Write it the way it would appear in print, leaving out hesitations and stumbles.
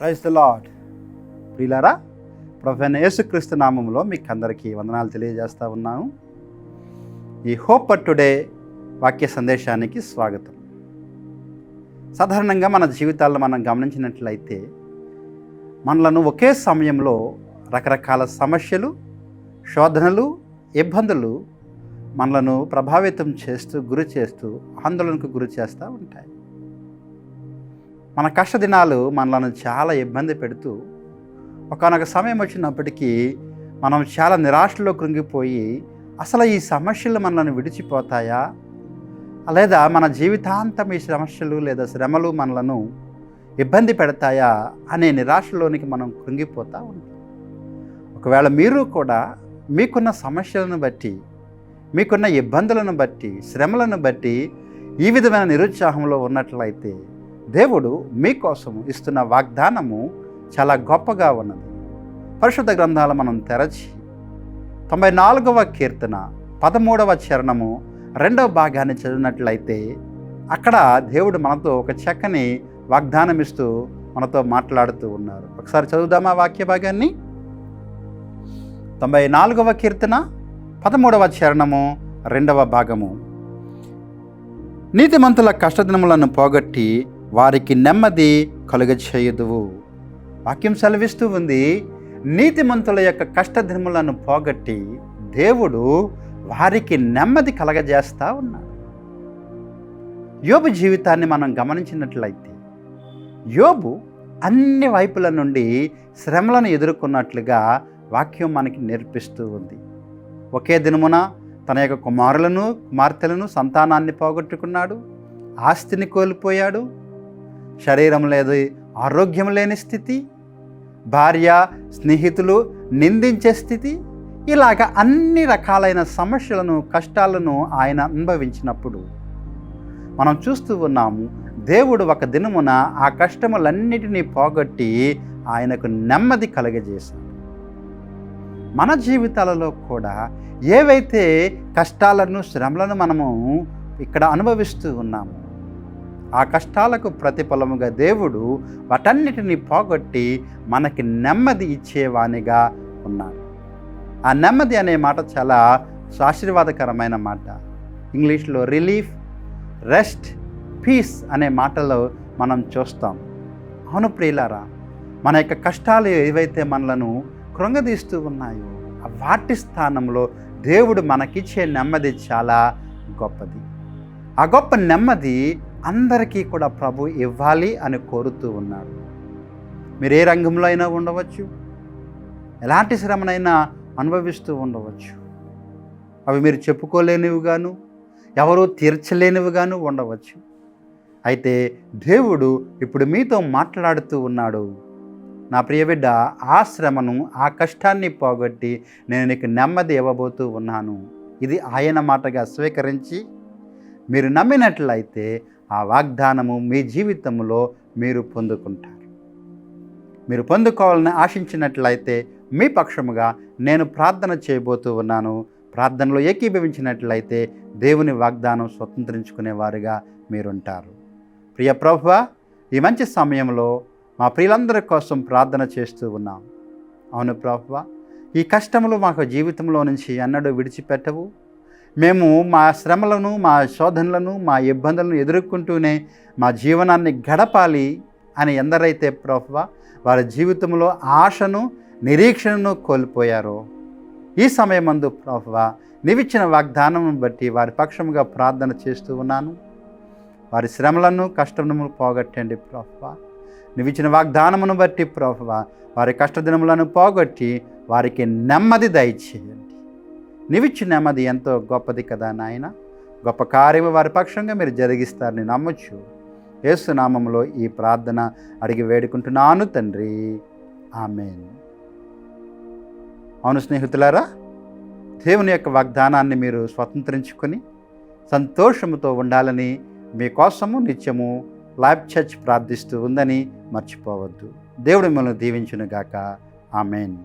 Praise the lord. ప్రియులారా, ప్రభువైన యేసుక్రీస్తు నామములో మీకు అందరికీ వందనాలు తెలియజేస్తూ ఉన్నాను. ఈ హోప్ ఫర్ టుడే వాక్య సందేశానికి స్వాగతం. సాధారణంగా మన జీవితాల్లో మనం గమనించినట్లయితే మనలను ఒకే సమయంలో రకరకాల సమస్యలు, శోధనలు, ఇబ్బందులు మనలను ప్రభావితం చేస్తూ, గురి చేస్తూ, ఆందోళనకు గురి చేస్తూ ఉంటాయి. మన కష్టదినాలు మనలను చాలా ఇబ్బంది పెడుతూ ఒకానొక సమయం వచ్చినప్పటికీ మనం చాలా నిరాశలో కృంగిపోయి అసలు ఈ సమస్యలు మనల్ని విడిచిపోతాయా, లేదా మన జీవితాంతం ఈ సమస్యలు లేదా శ్రమలు మనలను ఇబ్బంది పెడతాయా అనే నిరాశలోనికి మనం కృంగిపోతూ ఉంటాం. ఒకవేళ మీరు కూడా మీకున్న సమస్యలను బట్టి, మీకున్న ఇబ్బందులను బట్టి, శ్రమలను బట్టి ఈ విధమైన నిరుత్సాహంలో ఉన్నట్లయితే దేవుడు మీకోసం ఇస్తున్న వాగ్దానము చాలా గొప్పగా ఉన్నది. పరిశుద్ధ గ్రంథాలు మనం తెరచి 94వ కీర్తన 13వ చరణము 2వ భాగాన్ని చదివినట్లయితే అక్కడ దేవుడు మనతో ఒక చక్కని వాగ్దానం ఇస్తూ మనతో మాట్లాడుతూ ఉన్నారు. ఒకసారి చదువుదామా వాక్య భాగాన్ని. 94వ కీర్తన 13వ చరణము 2వ భాగము. నీతిమంతుల కష్టదినములను పోగొట్టి వారికి నెమ్మది కలుగచేయుదువు. వాక్యం సెలవిస్తూ ఉంది, నీతిమంతుల యొక్క కష్టదినములను పోగొట్టి దేవుడు వారికి నెమ్మది కలగజేస్తూ ఉన్నాడు. యోబు జీవితాన్ని మనం గమనించినట్లయితే యోబు అన్ని వైపుల నుండి శ్రమలను ఎదుర్కొన్నట్లుగా వాక్యం మనకి నేర్పిస్తూ ఉంది. ఒకే దినమున తన యొక్క కుమార్తెలను సంతానాన్ని పోగొట్టుకున్నాడు, ఆస్తిని కోల్పోయాడు, శరీరం లేదు, ఆరోగ్యం లేని స్థితి, భార్య స్నేహితులు నిందించే స్థితి, ఇలాగ అన్ని రకాలైన సమస్యలను, కష్టాలను ఆయన అనుభవించినప్పుడు మనం చూస్తూ ఉన్నాము. దేవుడు ఒక దినమున ఆ కష్టములన్నిటినీ పోగొట్టి ఆయనకు నెమ్మది కలుగజేశాడు. మన జీవితాలలో కూడా ఏవైతే కష్టాలను, శ్రమలను మనము ఇక్కడ అనుభవిస్తూ ఉన్నాము, ఆ కష్టాలకు ప్రతిఫలముగా దేవుడు వాటన్నిటిని పోగొట్టి మనకి నెమ్మది ఇచ్చేవానిగా ఉన్నాడు. ఆ నెమ్మది అనే మాట చాలా ఆశీర్వాదకరమైన మాట. ఇంగ్లీష్లో రిలీఫ్, రెస్ట్, పీస్ అనే మాటలో మనం చూస్తాం. అవును ప్రియులారా, మన యొక్క కష్టాలు ఏవైతే మనలను కృంగదీస్తూ ఉన్నాయో వాటి స్థానంలో దేవుడు మనకిచ్చే నెమ్మది చాలా గొప్పది. ఆ గొప్ప నెమ్మది అందరికీ కూడా ప్రభు ఇవ్వాలి అని కోరుతూ ఉన్నాడు. మీరు ఏ రంగంలో అయినా ఉండవచ్చు, ఎలాంటి శ్రమనైనా అనుభవిస్తూ ఉండవచ్చు. అవి మీరు చెప్పుకోలేనివిగాను, ఎవరూ తీర్చలేనివిగాను ఉండవచ్చు. అయితే దేవుడు ఇప్పుడు మీతో మాట్లాడుతూ ఉన్నాడు. నా ప్రియ బిడ్డ, ఆ శ్రమను, ఆ కష్టాన్ని పోగొట్టి నేను నీకు నెమ్మది ఇవ్వబోతూ ఉన్నాను. ఇది ఆయన మాటగా స్వీకరించి మీరు నమ్మినట్లయితే ఆ వాగ్దానము మీ జీవితంలో మీరు పొందుకుంటారు. మీరు పొందుకోవాలని ఆశించినట్లయితే మీ పక్షముగా నేను ప్రార్థన చేయబోతూ ఉన్నాను. ప్రార్థనలో ఏకీభవించినట్లయితే దేవుని వాగ్దానం స్వతంత్రించుకునేవారుగా మీరుంటారు. ప్రియ ప్రభువా, ఈ మంచి సమయంలో మా ప్రియులందరి కోసం ప్రార్థన చేస్తూ ఉన్నాం. అవును ప్రభువా, ఈ కష్టములు మాకు జీవితంలో నుంచి ఎన్నడూ విడిచిపెట్టవు. మేము మా శ్రమలను, మా శోధనలను, మా ఇబ్బందులను ఎదుర్కొంటూనే మా జీవనాన్ని గడపాలి అని ఎందరైతే ప్రభువా వారి జీవితంలో ఆశను, నిరీక్షణను కోల్పోయారో ఈ సమయమందు ప్రభువా నీవిచ్చిన వాగ్దానం బట్టి వారి పక్షముగా ప్రార్థన చేస్తూ ఉన్నాను. వారి శ్రమలను, కష్టములను పోగొట్టండి ప్రభువా. నీవిచ్చిన వాగ్దానమును బట్టి ప్రభువా వారి కష్టదినములను పోగొట్టి వారికి నెమ్మది దయచేయండి. నీవిచ్చిన నెమ్మది ఎంతో గొప్పది కదా నాయన. గొప్ప కార్యము వారి పక్షంగా మీరు జరిగిస్తారని నమ్మొచ్చు. యేసు నామములో ఈ ప్రార్థన అడిగి వేడుకుంటున్నాను తండ్రి, ఆమేన్. అవును స్నేహితులారా, దేవుని యొక్క వాగ్దానాన్ని మీరు స్వతంత్రించుకొని సంతోషముతో ఉండాలని మీకోసము నిత్యము లైఫ్ చర్చ్ ప్రార్థిస్తూ ఉందని మర్చిపోవద్దు. దేవుడు మిమ్మల్ని దీవించునుగాక. ఆమేన్.